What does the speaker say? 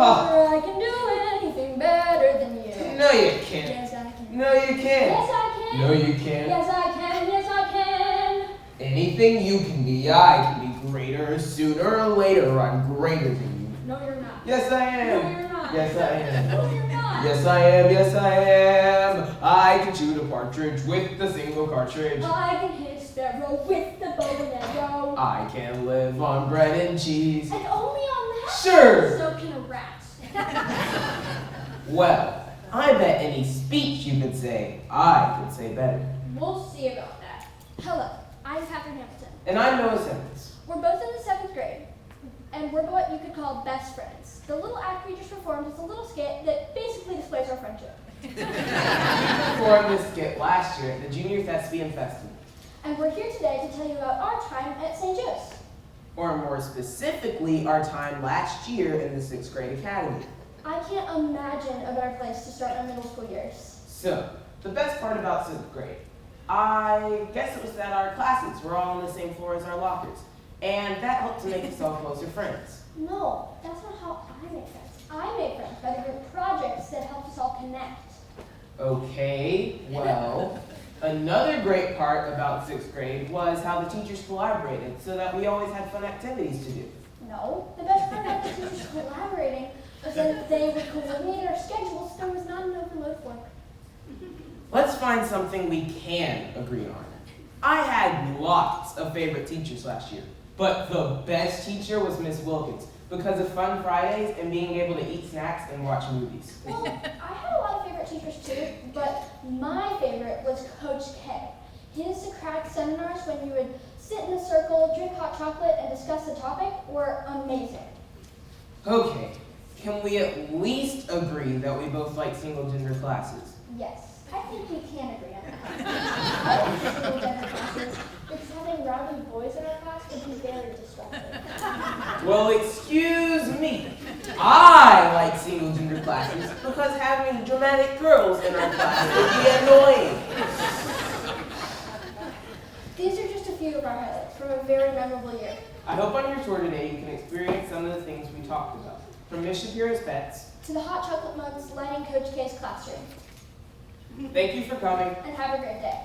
I can do anything better than you. No, you can't. Yes, I can. No, you can't. Yes, I can. No, you can't. Yes, I can. Yes, I can. Anything you can be, I can be greater. Sooner or later, I'm greater than you. No, you're not. Yes, I am. No, you're not. Yes, I am. No, you're not. Yes, I am. Yes, I am. I can shoot a partridge with a single cartridge. I can hit a sparrow with the bow and arrow. I can live on bread and cheese. And only on that? Sure. So can a rat. Well, I bet any speech you could say, I could say better. We'll see about that. Hello, I'm Catherine Hamilton. And I'm Noah Simmons. We're both in the 7th grade, and we're what you could call best friends. The little act we just performed is a little skit that basically displays our friendship. We performed this skit last year at the Junior Thespian Festival. And we're here today to tell you about our time at St. Joe's. Or more specifically, our time last year in the 6th grade academy. I can't imagine a better place to start our middle school years. So, the best part about 6th grade, I guess it was that our classes were all on the same floor as our lockers. And that helped to make us all closer friends. No, that's not how I make friends. I make friends by the group projects that helped us all connect. Okay, well, another great part about 6th grade was how the teachers collaborated so that we always had fun activities to do. No, the best part about the teachers collaborating was that they would coordinate our schedules so there was not an overload of work. Let's find something we can agree on. I had lots of favorite teachers last year, but the best teacher was Miss Wilkins because of fun Fridays and being able to eat snacks and watch movies. Well, I had a lot of favorite teachers too, but my favorite was Coach K. His Socratic seminars when you would sit in a circle, drink hot chocolate, and discuss the topic were amazing. Okay, can we at least agree that we both like single-gender classes? Yes, I think we can agree on that. I like single gender classes because having rowdy boys in our class would be very disruptive. Well, excuse me. I like single-gender classes because having dramatic girls in our class would be annoying. These are just a few of our highlights from a very memorable year. I hope on your tour today you can experience some of the things we talked about, from Miss Shapiro's pets To the hot chocolate mugs lining Coach K's classroom. Thank you for coming. And have a great day.